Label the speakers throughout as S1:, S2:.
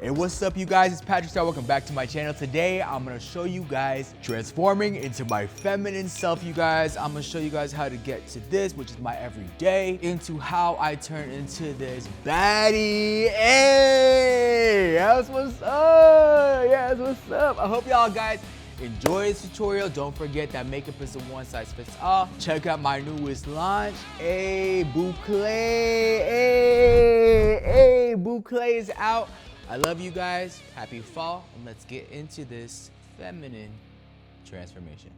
S1: Hey, what's up you guys? It's PatrickStarrr. Welcome back to my channel. Today, I'm gonna show you guys transforming into my feminine self, you guys. I'm gonna show you guys how to get to this, which is my everyday, into how I turn into this baddie. Hey, that's what's up. Yeah, that's what's up. I hope y'all guys enjoy this tutorial. Don't forget that makeup isn't one size fits all. Check out my newest launch. Hey, Boucle. Hey, Boucle is out. I love you guys. Happy fall, and let's get into this feminine transformation.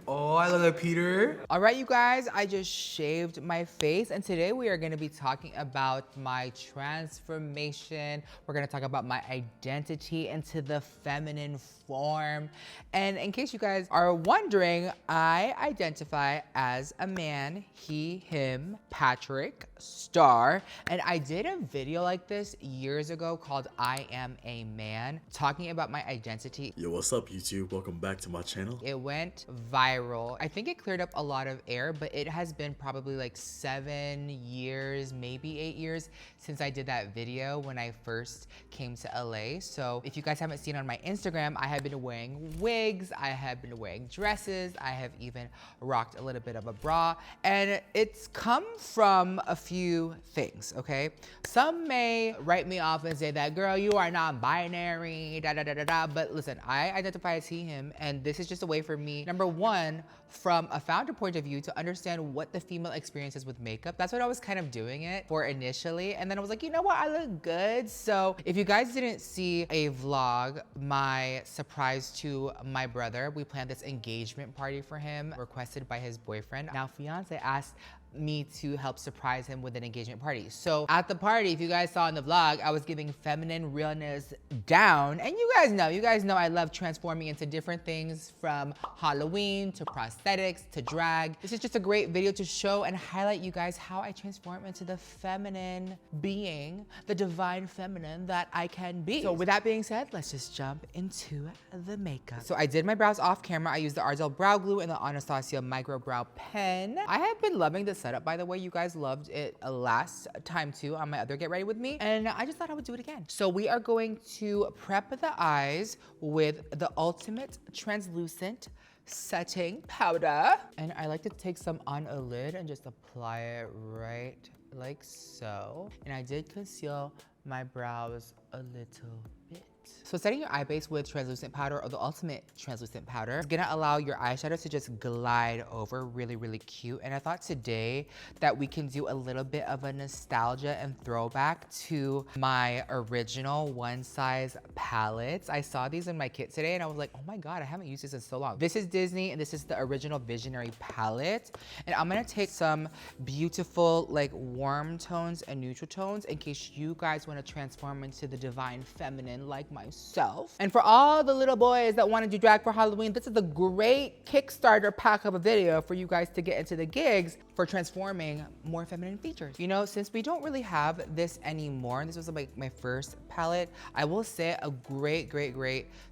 S1: Oh, I love that, Peter. All right, you guys, I just shaved my face, and today we are gonna be talking about my transformation. We're gonna talk about my identity into the feminine form. And in case you guys are wondering, I identify as a man, he, him, PatrickStarrr. And I did a video like this years ago called I Am a Man, talking about my identity.
S2: Yo, what's up, YouTube? Welcome back to my channel.
S1: It went viral. I think it cleared up a lot of air, but it has been probably like 7 years, maybe 8 years since I did that video when I first came to LA. So if you guys haven't seen on my Instagram, I have been wearing wigs, I have been wearing dresses, I have even rocked a little bit of a bra, and it's come from a few things, okay? Some may write me off and say that, girl, you are non-binary, da da da da da, but listen, I identify as he, him, and this is just a way for me, number one, from a founder point of view, to understand what the female experience is with makeup. That's what I was kind of doing it for initially. And then I was like, you know what, I look good. So if you guys didn't see a vlog, my surprise to my brother, we planned this engagement party for him, requested by his boyfriend. Now fiance asked me to help surprise him with an engagement party. So at the party, if you guys saw in the vlog, I was giving feminine realness down. And you guys know I love transforming into different things, from Halloween to prosthetics to drag. This is just a great video to show and highlight you guys how I transform into the feminine being, the divine feminine that I can be. So with that being said, let's just jump into the makeup. So I did my brows off camera. I used the Ardell brow glue and the Anastasia micro brow pen. I have been loving this setup, by the way. You guys loved it last time too on my other Get Ready With Me, and I just thought I would do it again. So we are going to prep the eyes with the Ultimate Translucent Setting Powder, and I like to take some on a lid and just apply it right like so. And I did conceal my brows a little bit. So setting your eye base with translucent powder, or the Ultimate Translucent Powder, is gonna allow your eyeshadow to just glide over really, really cute. And I thought today that we can do a little bit of a nostalgia and throwback to my original one size palettes. I saw these in my kit today and I was like, oh my God, I haven't used this in so long. This is Disney and this is the original Visionary palette. And I'm gonna take some beautiful like warm tones and neutral tones in case you guys wanna transform into the divine feminine like myself. And for all the little boys that want to do drag for Halloween, this is a great Kickstarter pack of a video for you guys to get into the gigs for transforming more feminine features. You know, since we don't really have this anymore, and this was like my first palette, I will say a great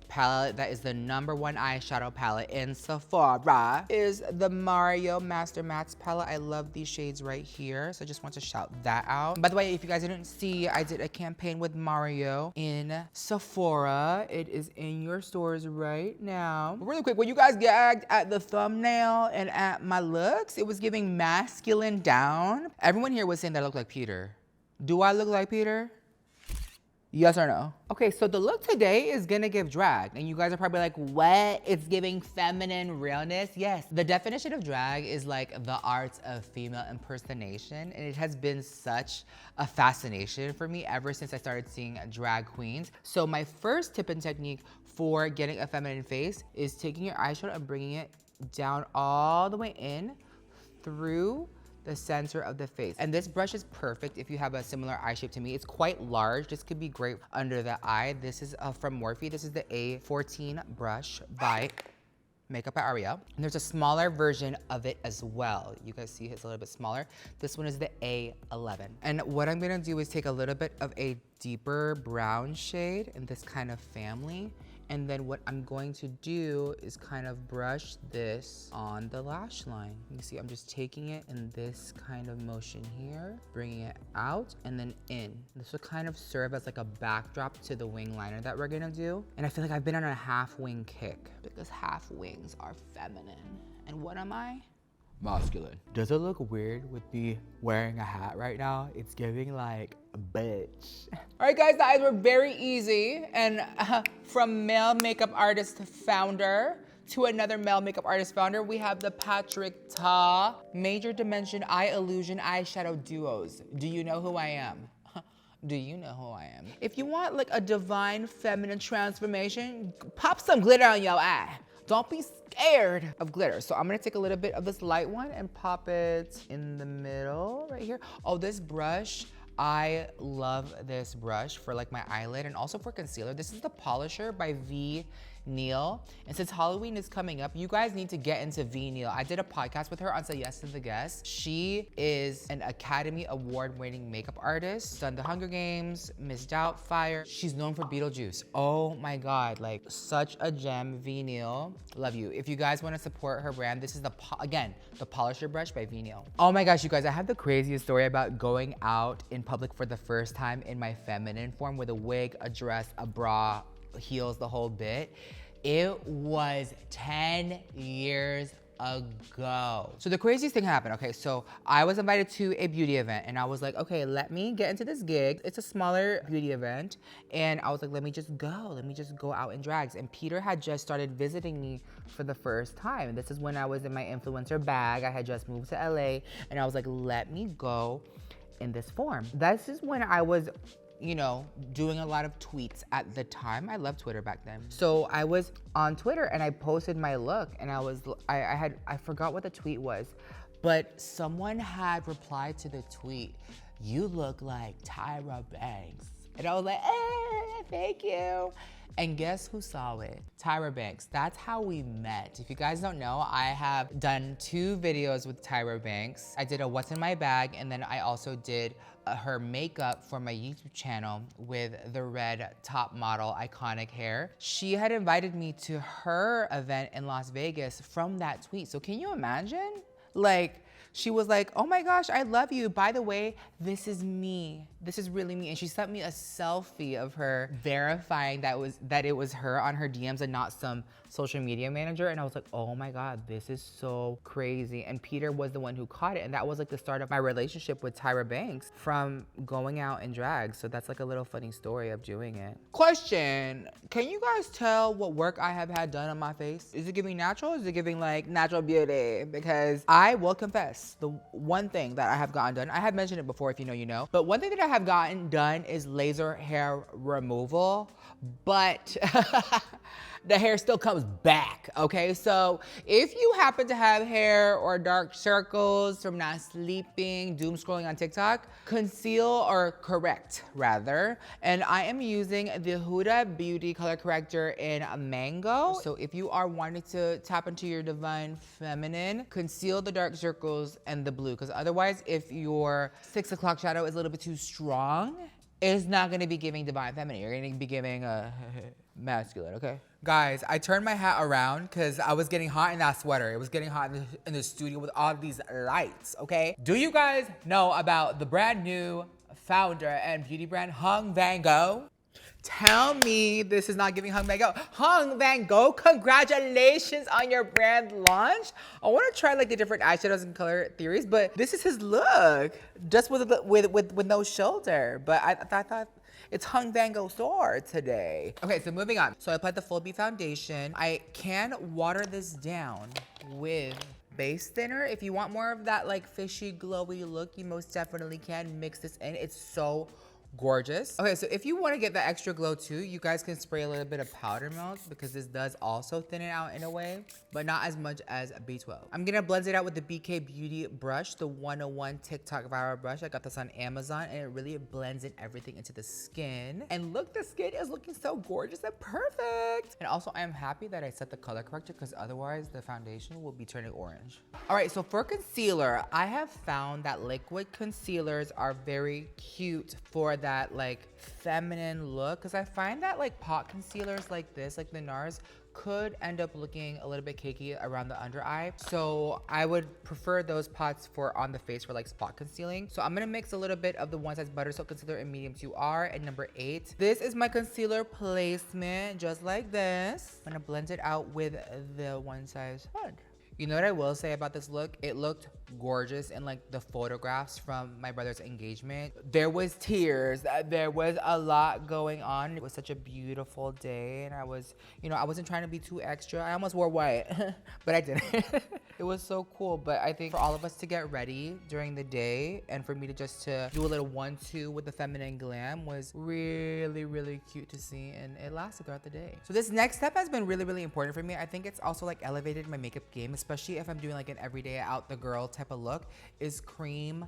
S1: palette that is the #1 eyeshadow palette in Sephora is the Mario Master Mattes palette. I love these shades right here, so I just want to shout that out. By the way, if you guys didn't see, I did a campaign with Mario in Sephora. It is in your stores right now. Really quick, when you guys gagged at the thumbnail and at my looks, it was giving masculine down. Everyone here was saying that I look like Peter. Do I look like Peter? Yes or no? Okay, so the look today is gonna give drag, and you guys are probably like, what? It's giving feminine realness? Yes, the definition of drag is like the art of female impersonation, and it has been such a fascination for me ever since I started seeing drag queens. So my first tip and technique for getting a feminine face is taking your eyeshadow and bringing it down all the way in through the center of the face. And this brush is perfect if you have a similar eye shape to me. It's quite large. This could be great under the eye. This is from Morphe. This is the A14 brush by Makeup by Ariel. And there's a smaller version of it as well. You guys see it's a little bit smaller. This one is the A11. And what I'm gonna do is take a little bit of a deeper brown shade in this kind of family And then what I'm going to do is kind of brush this on the lash line. You can see I'm just taking it in this kind of motion here, bringing it out and then in. This will kind of serve as like a backdrop to the wing liner that we're gonna do. And I feel like I've been on a half wing kick because half wings are feminine. And what am I? Masculine. Does it look weird with me wearing a hat right now? It's giving like a bitch. All right, guys, the eyes were very easy. And from male makeup artist founder to another male makeup artist founder, we have the PatrickStarrr Major Dimension Eye Illusion Eyeshadow Duos. Do you know who I am? Do you know who I am? If you want like a divine feminine transformation, pop some glitter on your eye. Don't be scared of glitter. So I'm gonna take a little bit of this light one and pop it in the middle right here. Oh, this brush, I love this brush for like my eyelid and also for concealer. This is the Polisher by V. Neal. And since Halloween is coming up, you guys need to get into V. Neal. I did a podcast with her on Say Yes to the Guest. She is an Academy Award-winning makeup artist, done The Hunger Games, Miss Doubtfire. She's known for Beetlejuice. Oh my God, like such a gem, V. Neal. Love you. If you guys want to support her brand, this is again, the Polisher brush by V. Neal. Oh my gosh, you guys, I have the craziest story about going out in public for the first time in my feminine form with a wig, a dress, a bra, heels, the whole bit. It was 10 years ago. So the craziest thing happened. Okay, so I was invited to a beauty event and I was like, okay, let me get into this gig. It's a smaller beauty event. And I was like, let me just go out in drags. And Peter had just started visiting me for the first time. This is when I was in my influencer bag. I had just moved to LA and I was like, let me go in this form. This is when I was, you know, doing a lot of tweets at the time. I loved Twitter back then. So I was on Twitter and I posted my look and I forgot what the tweet was, but someone had replied to the tweet, "You look like Tyra Banks." And I was like, thank you. And guess who saw it? Tyra Banks. That's how we met. If you guys don't know, I have done 2 videos with Tyra Banks. I did a What's in My Bag, and then I also did her makeup for my YouTube channel with the red top model, iconic hair. She had invited me to her event in Las Vegas from that tweet. So can you imagine? Like, she was like, oh my gosh, I love you. By the way, this is me. This is really me. And she sent me a selfie of her verifying that it was her on her DMs and not some social media manager. And I was like, oh my God, this is so crazy. And Peter was the one who caught it. And that was like the start of my relationship with Tyra Banks from going out in drag. So that's like a little funny story of doing it. Question, can you guys tell what work I have had done on my face? Is it giving natural? Is it giving like natural beauty? Because I will confess, the one thing that I have gotten done, I have mentioned it before, if you know, you know, but one thing that I have gotten done is laser hair removal, but the hair still comes back, okay? So if you happen to have hair or dark circles from not sleeping, doom scrolling on TikTok, conceal or correct rather. And I am using the Huda Beauty color corrector in Mango. So if you are wanting to tap into your divine feminine, conceal the dark circles and the blue, because otherwise if your 6 o'clock shadow is a little bit too strong, it's not gonna be giving divine feminine. You're gonna be giving a masculine, okay? Guys, I turned my hat around because I was getting hot in that sweater. It was getting hot in the studio with all these lights, okay? Do you guys know about the brand new founder and beauty brand, Hung Van Gogh? Tell me this is not giving Hung Van Gogh. Hung Van Gogh, congratulations on your brand launch. I want to try like the different eyeshadows and color theories, but this is his look, just with no shoulder. But I thought it's Hung Van Gogh store today. Okay, so moving on. So I applied the Full B foundation. I can water this down with base thinner. If you want more of that like fishy, glowy look, you most definitely can mix this in. It's so gorgeous. Okay, so if you want to get the extra glow too, you guys can spray a little bit of powder milk because this does also thin it out in a way, but not as much as B12. I'm gonna blend it out with the BK Beauty brush, the 101 TikTok viral brush. I got this on Amazon and it really blends in everything into the skin. And look, the skin is looking so gorgeous and perfect. And also I am happy that I set the color corrector because otherwise the foundation will be turning orange. All right, so for concealer, I have found that liquid concealers are very cute for that like feminine look, because I find that like pot concealers like this, like the NARS, could end up looking a little bit cakey around the under eye. So I would prefer those pots for on the face for like spot concealing. So I'm gonna mix a little bit of the One Size Butter Soap Concealer in medium 2R and number 8. This is my concealer placement, just like this. I'm gonna blend it out with the One Size Sponge. You know what I will say about this look? It looked gorgeous in like the photographs from my brother's engagement. There was tears, there was a lot going on. It was such a beautiful day and I was, you know, I wasn't trying to be too extra. I almost wore white, but I didn't. It was so cool, but I think for all of us to get ready during the day and for me to just to do a little 1-2 with the feminine glam was really, really cute to see, and it lasted throughout the day. So this next step has been really, really important for me. I think it's also like elevated my makeup game, especially if I'm doing like an everyday out the girl type of look, is cream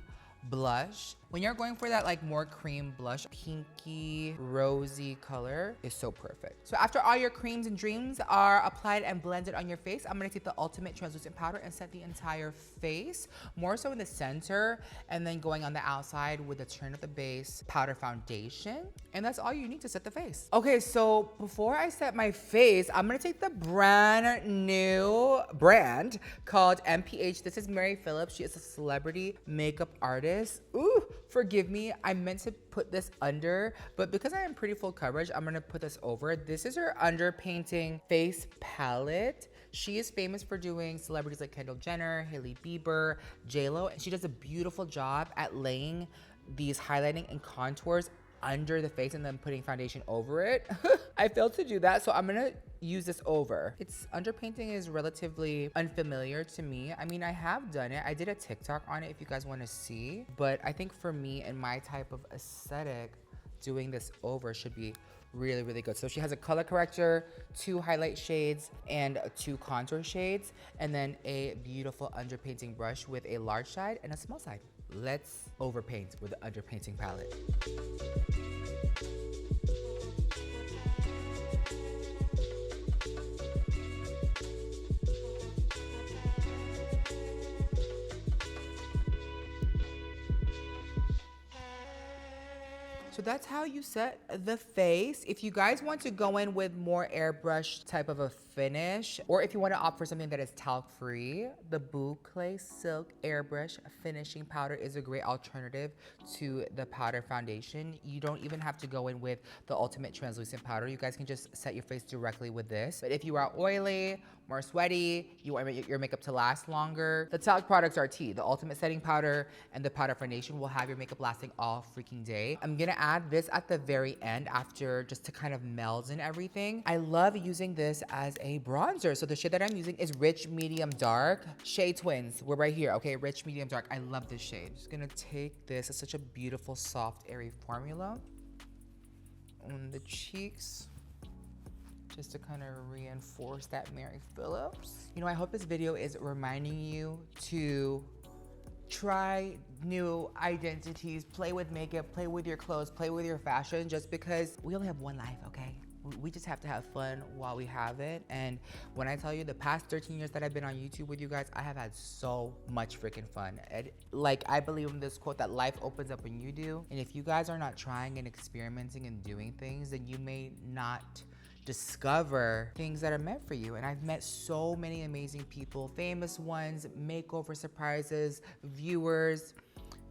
S1: blush. When you're going for that like more cream blush, pinky, rosy color is so perfect. So after all your creams and dreams are applied and blended on your face, I'm gonna take the Ultimate Translucent Powder and set the entire face, more so in the center, and then going on the outside with the turn of the base powder foundation. And that's all you need to set the face. Okay, so before I set my face, I'm gonna take the brand new brand called MPH. This is Mary Phillips. She is a celebrity makeup artist. Ooh, forgive me, I meant to put this under, but because I am pretty full coverage, I'm gonna put this over. This is her underpainting face palette. She is famous for doing celebrities like Kendall Jenner, Hailey Bieber, J-Lo, and she does a beautiful job at laying these highlighting and contours under the face and then putting foundation over it. I failed to do that, so I'm gonna use this over. Its underpainting is relatively unfamiliar to me. I mean, I have done it. I did a TikTok on it if you guys wanna see, but I think for me and my type of aesthetic, doing this over should be really, really good. So she has a color corrector, 2 highlight shades, and 2 contour shades, and then a beautiful underpainting brush with a large side and a small side. Let's overpaint with the underpainting palette. So that's how you set the face. If you guys want to go in with more airbrush type of a finish, or if you want to opt for something that is talc free, the Boucle Silk Airbrush Finishing Powder is a great alternative to the powder foundation. You don't even have to go in with the Ultimate Translucent Powder. You guys can just set your face directly with this. But if you are oily, more sweaty, you want your makeup to last longer, the talc products are tea. The Ultimate Setting Powder and the powder foundation will have your makeup lasting all freaking day. I'm gonna add this at the very end after, just to kind of meld in everything. I love using this as a bronzer. So the shade that I'm using is Rich Medium Dark. Shade Twins, we're right here, okay? Rich Medium Dark, I love this shade. I'm just gonna take this, it's such a beautiful, soft, airy formula on the cheeks, just to kind of reinforce that Mary Phillips. You know, I hope this video is reminding you to try new identities, play with makeup, play with your clothes, play with your fashion, just because we only have one life, okay? We just have to have fun while we have it. And when I tell you the past 13 years that I've been on YouTube with you guys, I have had so much freaking fun. Like, I believe in this quote that life opens up when you do. And if you guys are not trying and experimenting and doing things, then you may not discover things that are meant for you. And I've met so many amazing people, famous ones, makeover surprises, viewers,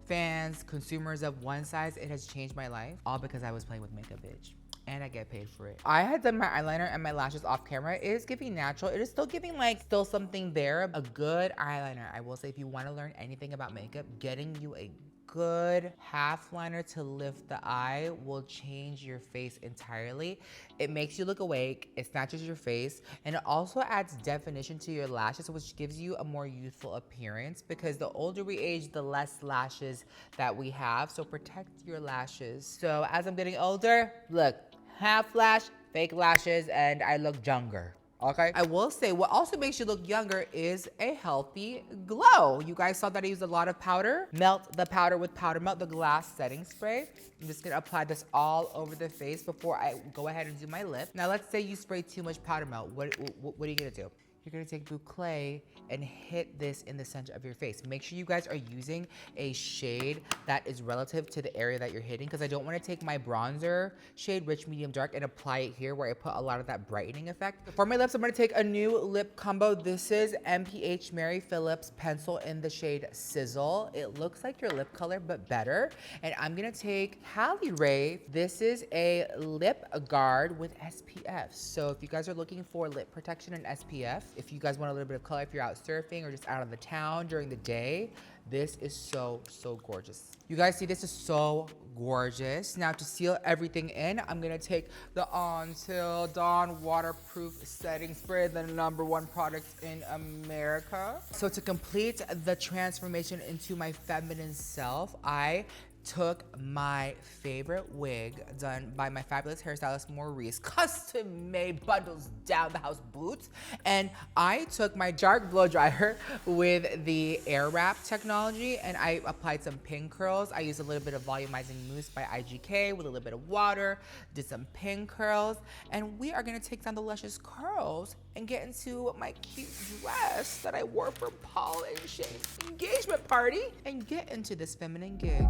S1: fans, consumers of One Size. It has changed my life, all because I was playing with makeup, bitch. And I get paid for it. I had done my eyeliner and my lashes off camera. It is giving natural. It is still giving like still something there. A good eyeliner, I will say, if you want to learn anything about makeup, getting you a good half liner to lift the eye will change your face entirely. It makes you look awake, it snatches your face, and it also adds definition to your lashes, which gives you a more youthful appearance, because the older we age, the less lashes that we have. So protect your lashes. So as I'm getting older, look, half lash, fake lashes, and I look younger. Okay, I will say what also makes you look younger is a healthy glow. You guys saw that I used a lot of powder. Melt the powder with Powder Melt, the glass setting spray. I'm just gonna apply this all over the face before I go ahead and do my lip. Now let's say you spray too much Powder Melt. What are you gonna do? you're gonna take boucle and hit this in the center of your face. Make sure you guys are using a shade that is relative to the area that you're hitting, because I don't want to take my bronzer shade, rich, medium, dark, and apply it here where I put a lot of that brightening effect. For my lips, I'm gonna take a new lip combo. This is MPH Mary Phillips pencil in the shade Sizzle. It looks like your lip color, but better. And I'm gonna take Halle Ray. This is a lip guard with SPF. So if you guys are looking for lip protection and SPF, if you guys want a little bit of color, if you're out surfing or just out of the town during the day, this is so gorgeous. You guys see, this is so gorgeous. Now to seal everything in, I'm gonna take the Until Dawn waterproof setting spray, the #1 product in America. So to complete the transformation into my feminine self, I took my favorite wig done by my fabulous hairstylist Maurice, custom made bundles down the house boots, and I took my dark blow dryer with the air wrap technology and I applied some pin curls. I used a little bit of volumizing mousse by IGK with a little bit of water, did some pin curls, and we are gonna take down the luscious curls and get into my cute dress that I wore for Paul and Shane's engagement party and get into this feminine gig.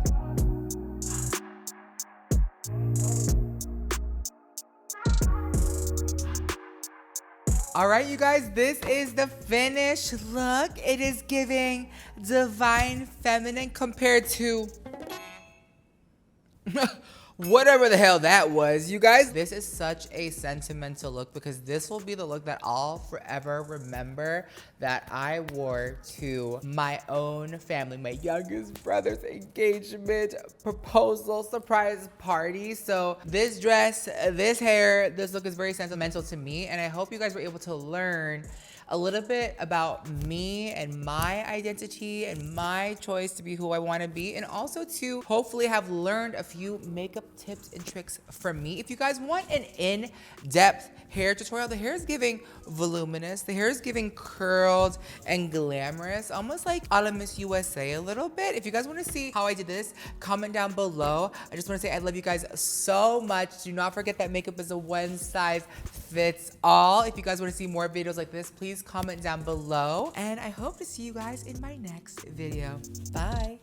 S1: All right, you guys, this is the finished look. It is giving divine feminine compared to whatever the hell that was. You guys, this is such a sentimental look because this will be the look that I'll forever remember that I wore to my own family, my youngest brother's engagement, proposal, surprise party. So this dress, this hair, this look is very sentimental to me, and I hope you guys were able to learn a little bit about me and my identity and my choice to be who I want to be, and also to hopefully have learned a few makeup tips and tricks from me. If you guys want an in-depth hair tutorial, the hair is giving voluminous, the hair is giving curled and glamorous, almost like a la Miss USA a little bit. If you guys want to see how I did this, comment down below. I just want to say I love you guys so much. Do not forget that makeup is a one size fits all. If you guys want to see more videos like this, please comment down below. And I hope to see you guys in my next video. Bye.